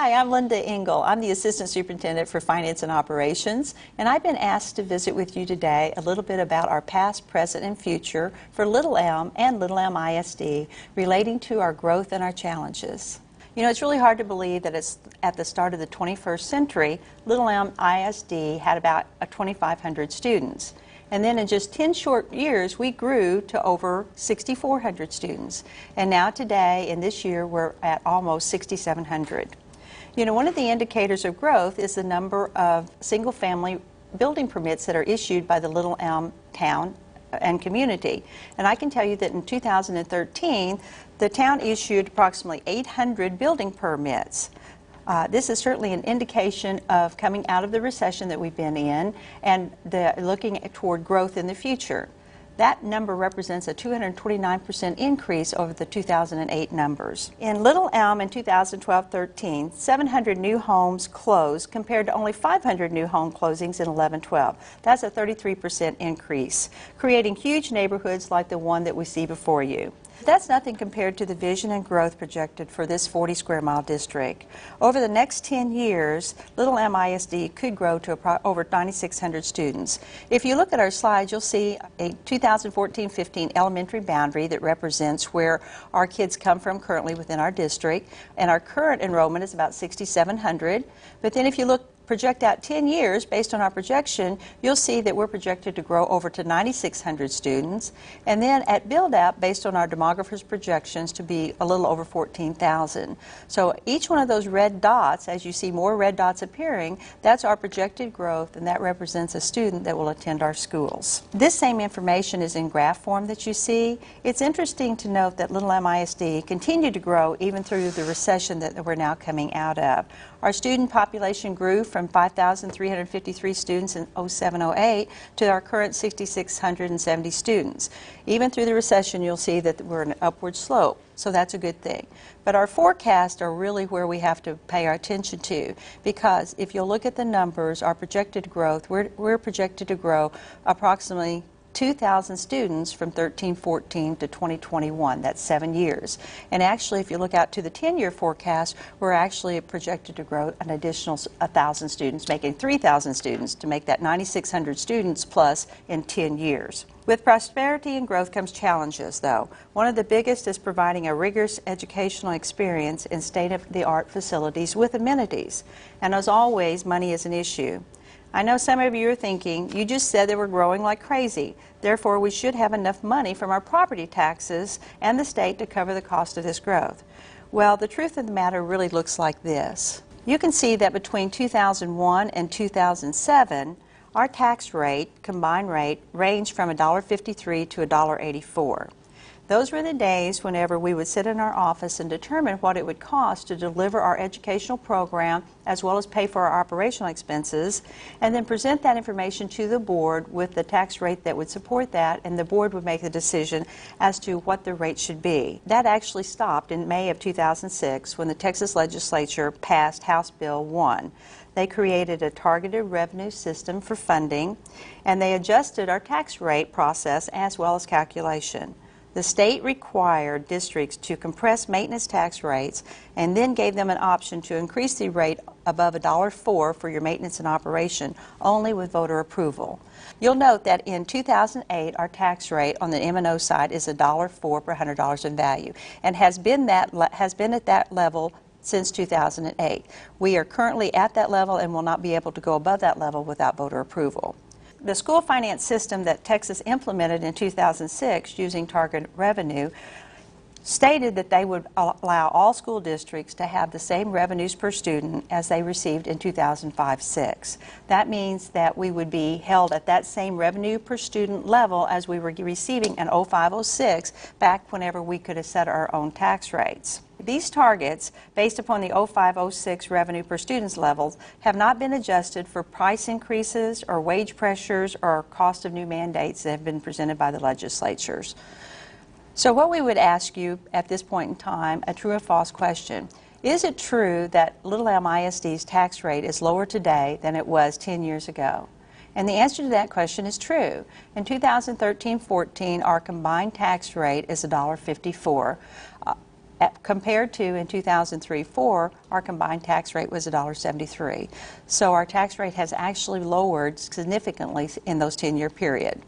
Hi, I'm Linda Engel. I'm the Assistant Superintendent for Finance and Operations, and I've been asked to visit with you today a little bit about our past, present, and future for Little Elm and Little Elm ISD relating to our growth and our challenges. You know, it's really hard to believe that it's at the start of the 21st century, Little Elm ISD had about 2,500 students. And then in just 10 short years, we grew to over 6,400 students. And now today, in this year, we're at almost 6,700. You know, one of the indicators of growth is the number of single-family building permits that are issued by the Little Elm town and community. And I can tell you that in 2013, the town issued approximately 800 building permits. This is certainly an indication of coming out of the recession that we've been in and looking toward growth in the future. That number represents a 229% increase over the 2008 numbers. In Little Elm in 2012-13, 700 new homes closed compared to only 500 new home closings in 11-12. That's a 33% increase, creating huge neighborhoods like the one that we see before you. That's nothing compared to the vision and growth projected for this 40 square mile district. Over the next 10 years, Little Elm ISD could grow to over 9,600 students. If you look at our slides, you'll see a 2014-15 elementary boundary that represents where our kids come from currently within our district, and our current enrollment is about 6,700. But then if you project out 10 years based on our projection, you'll see that we're projected to grow over to 9,600 students. And then at build-out, based on our demographers' projections, to be a little over 14,000. So each one of those red dots, as you see more red dots appearing, that's our projected growth, and that represents a student that will attend our schools. This same information is in graph form that you see. It's interesting to note that Little Elm ISD continued to grow even through the recession that we're now coming out of. Our student population grew from 5,353 students in 07-08 to our current 6,670 students. Even through the recession, you'll see that we're in an upward slope, so that's a good thing. But our forecasts are really where we have to pay our attention to, because if you'll look at the numbers, our projected growth, we're projected to grow approximately 2,000 students from 13-14 to 2021. That's 7 years. And actually, if you look out to the 10-year forecast, we're actually projected to grow an additional 1,000 students, making 3,000 students to make that 9,600 students plus in 10 years. With prosperity and growth comes challenges, though. One of the biggest is providing a rigorous educational experience in state-of-the-art facilities with amenities. And as always, money is an issue. I know some of you are thinking, you just said that we're growing like crazy. Therefore, we should have enough money from our property taxes and the state to cover the cost of this growth. Well, the truth of the matter really looks like this. You can see that between 2001 and 2007, our tax rate, combined rate, ranged from $1.53 to $1.84. Those were the days whenever we would sit in our office and determine what it would cost to deliver our educational program as well as pay for our operational expenses, and then present that information to the board with the tax rate that would support that, and the board would make a decision as to what the rate should be. That actually stopped in May of 2006 when the Texas Legislature passed House Bill 1. They created a targeted revenue system for funding, and they adjusted our tax rate process as well as calculation. The state required districts to compress maintenance tax rates and then gave them an option to increase the rate above $1.04 for your maintenance and operation, only with voter approval. You'll note that in 2008, our tax rate on the M&O side is $1.04 per $100 in value, and has been at that level since 2008. We are currently at that level and will not be able to go above that level without voter approval. The school finance system that Texas implemented in 2006 using target revenue stated that they would allow all school districts to have the same revenues per student as they received in 2005-06. That means that we would be held at that same revenue per student level as we were receiving in 05-06 back whenever we could have set our own tax rates. These targets, based upon the 05-06 revenue per students levels, have not been adjusted for price increases or wage pressures or cost of new mandates that have been presented by the legislatures. So what we would ask you at this point in time, a true or false question. Is it true that Little Elm ISD's tax rate is lower today than it was 10 years ago? And the answer to that question is true. In 2013-14, our combined tax rate is $1.54. compared to in 2003-04, our combined tax rate was $1.73. So our tax rate has actually lowered significantly in those 10-year period.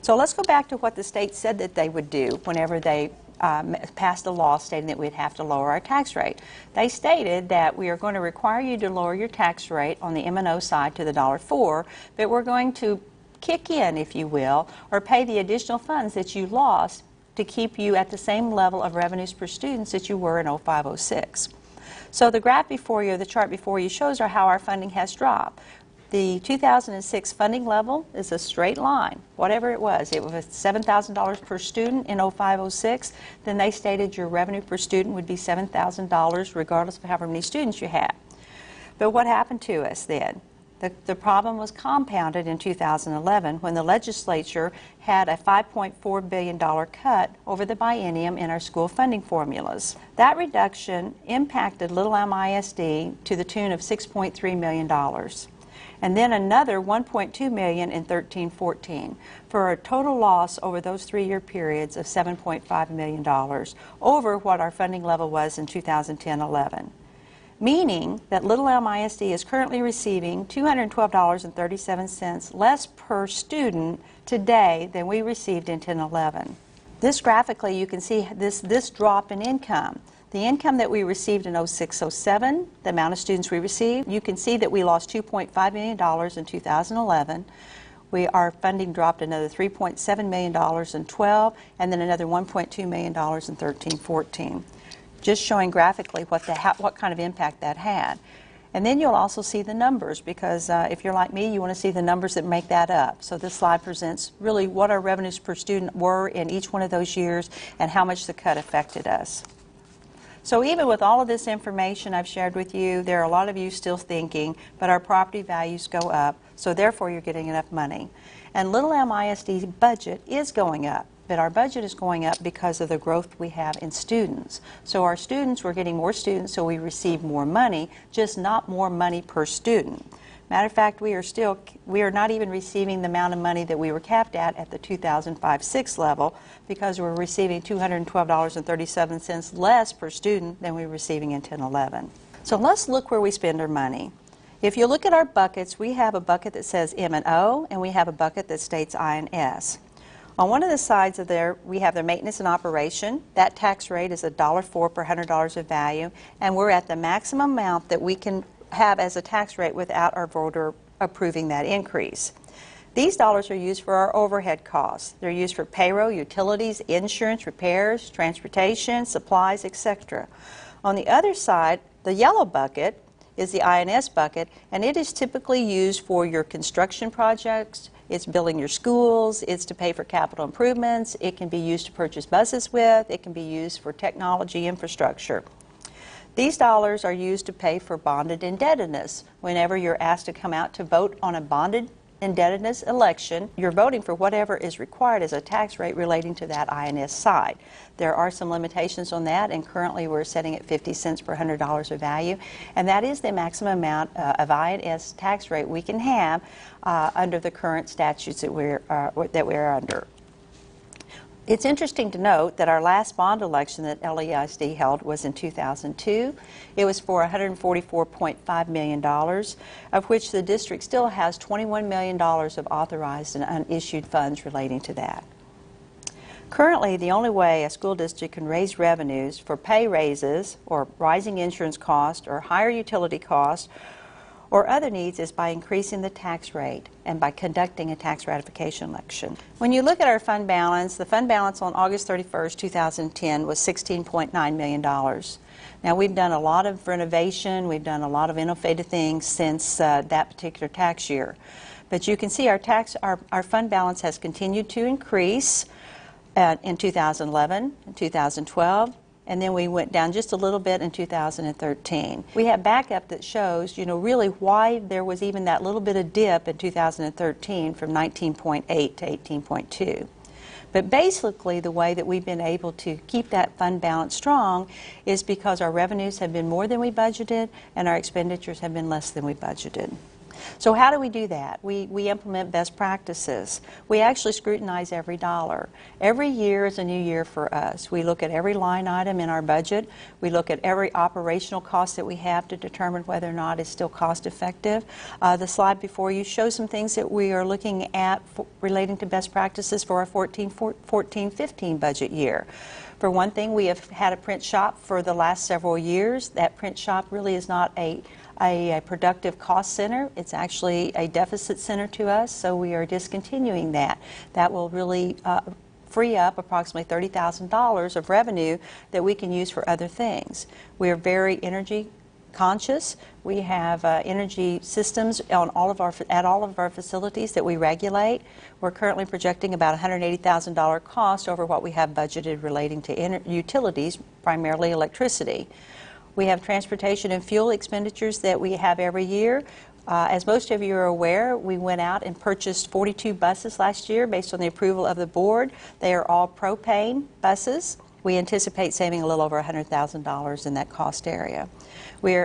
So let's go back to what the state said that they would do whenever they passed a law stating that we'd have to lower our tax rate. They stated that we are going to require you to lower your tax rate on the M&O side to the $1.04, but we're going to kick in, if you will, or pay the additional funds that you lost to keep you at the same level of revenues per student that you were in 05-06. So the graph before you, the chart before you, shows how our funding has dropped. The 2006 funding level is a straight line, whatever it was $7,000 per student in 05-06, then they stated your revenue per student would be $7,000 regardless of however many students you had. But what happened to us then? The problem was compounded in 2011 when the legislature had a $5.4 billion cut over the biennium in our school funding formulas. That reduction impacted Little Elm ISD to the tune of $6.3 million. And then another $1.2 million in 13-14, for a total loss over those 3-year periods of $7.5 million over what our funding level was in 2010-11. Meaning that Little Elm ISD is currently receiving $212.37 less per student today than we received in 10-11. This graphically, you can see this drop in income. The income that we received in 06-07, the amount of students we received, you can see that we lost $2.5 million in 2011. Our funding dropped another $3.7 million in 12, and then another $1.2 million in 13-14. Just showing graphically what kind of impact that had. And then you'll also see the numbers, because if you're like me, you want to see the numbers that make that up. So this slide presents really what our revenues per student were in each one of those years and how much the cut affected us. So even with all of this information I've shared with you, there are a lot of you still thinking, but our property values go up, so therefore you're getting enough money. And Little Elm ISD's budget is going up, but our budget is going up because of the growth we have in students. So our students, we're getting more students, so we receive more money, just not more money per student. Matter of fact, we are not even receiving the amount of money that we were capped at the 2005-06 level, because we're receiving $212.37 less per student than we were receiving in 10-11. So let's look where we spend our money. If you look at our buckets, we have a bucket that says M&O, and we have a bucket that states I&S. On one of the sides of there, we have the maintenance and operation. That tax rate is $1.04 per $100 of value, and we're at the maximum amount that we can have as a tax rate without our voter approving that increase. These dollars are used for our overhead costs. They're used for payroll, utilities, insurance, repairs, transportation, supplies, etc. On the other side, the yellow bucket is the I&S bucket, and it is typically used for your construction projects. It's building your schools, it's to pay for capital improvements, it can be used to purchase buses with, it can be used for technology infrastructure. These dollars are used to pay for bonded indebtedness. Whenever you're asked to come out to vote on a bonded indebtedness election, you're voting for whatever is required as a tax rate relating to that I&S side. There are some limitations on that, and currently we're setting at 50 cents per $100 of value, and that is the maximum amount of I&S tax rate we can have under the current statutes that we're under. It's interesting to note that our last bond election that LEISD held was in 2002. It was for $144.5 million, of which the district still has $21 million of authorized and unissued funds relating to that. Currently, the only way a school district can raise revenues for pay raises or rising insurance costs or higher utility costs or other needs is by increasing the tax rate and by conducting a tax ratification election. When you look at our fund balance, the fund balance on August 31st, 2010 was $16.9 million. Now, we've done a lot of renovation, we've done a lot of innovative things since that particular tax year. But you can see our fund balance has continued to increase in 2011, and 2012, and then we went down just a little bit in 2013. We have backup that shows, really why there was even that little bit of dip in 2013 from 19.8 to 18.2. But basically, the way that we've been able to keep that fund balance strong is because our revenues have been more than we budgeted and our expenditures have been less than we budgeted. So how do we do that? We implement best practices. We actually scrutinize every dollar. Every year is a new year for us. We look at every line item in our budget. We look at every operational cost that we have to determine whether or not it's still cost effective. The slide before you shows some things that we are looking at relating to best practices for our 14-15 budget year. For one thing, we have had a print shop for the last several years. That print shop really is not a productive cost center. It's actually a deficit center to us, so we are discontinuing that. That will really free up approximately $30,000 of revenue that we can use for other things. We are very energy conscious. We have energy systems on at all of our facilities that we regulate. We're currently projecting about $180,000 cost over what we have budgeted relating to utilities, primarily electricity. We have transportation and fuel expenditures that we have every year. As most of you are aware, we went out and purchased 42 buses last year based on the approval of the board. They are all propane buses. We anticipate saving a little over $100,000 in that cost area.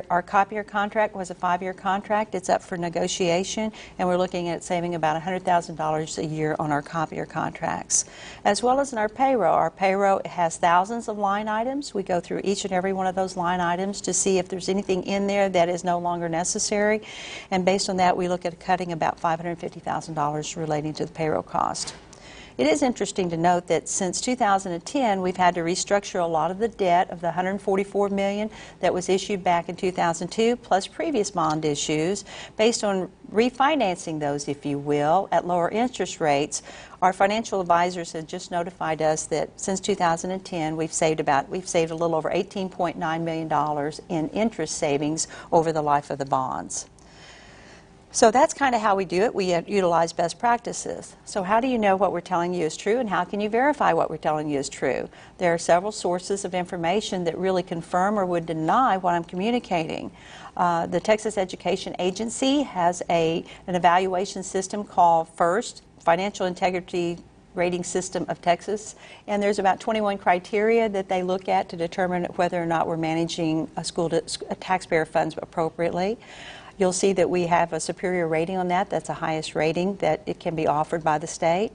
Our copier contract was a 5-year contract. It's up for negotiation, and we're looking at saving about $100,000 a year on our copier contracts. As well as in our payroll. Our payroll has thousands of line items. We go through each and every one of those line items to see if there's anything in there that is no longer necessary. And based on that, we look at cutting about $550,000 relating to the payroll cost. It is interesting to note that since 2010, we've had to restructure a lot of the debt of the $144 million that was issued back in 2002, plus previous bond issues. Based on refinancing those, if you will, at lower interest rates, our financial advisors have just notified us that since 2010, we've saved a little over $18.9 million in interest savings over the life of the bonds. So that's kind of how we do it. We utilize best practices. So how do you know what we're telling you is true, and how can you verify what we're telling you is true? There are several sources of information that really confirm or would deny what I'm communicating. The Texas Education Agency has an evaluation system called FIRST, Financial Integrity Rating System of Texas, and there's about 21 criteria that they look at to determine whether or not we're managing taxpayer funds appropriately. You'll see that we have a superior rating on that. That's the highest rating that it can be offered by the state.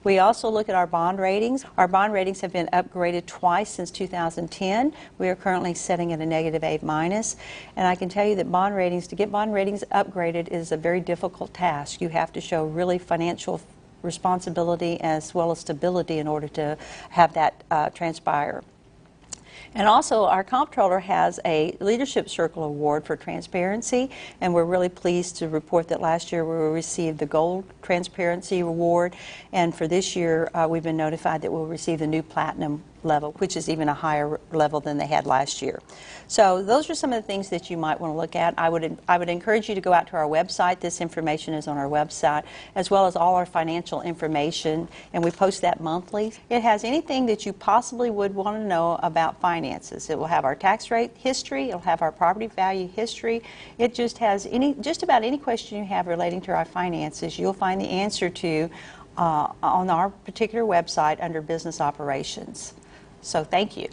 We also look at our bond ratings. Our bond ratings have been upgraded twice since 2010. We are currently sitting at a -A-, and I can tell you that to get bond ratings upgraded is a very difficult task. You have to show really financial responsibility as well as stability in order to have that transpire. And also, our comptroller has a Leadership Circle Award for transparency, and we're really pleased to report that last year we received the Gold Transparency Award, and for this year we've been notified that we'll receive the new Platinum level, which is even a higher level than they had last year. So those are some of the things that you might want to look at. I would encourage you to go out to our website. This information is on our website, as well as all our financial information, and we post that monthly. It has anything that you possibly would want to know about finances. It will have our tax rate history. It'll have our property value history. It just has just about any question you have relating to our finances, you'll find the answer to on our particular website under Business Operations. So thank you.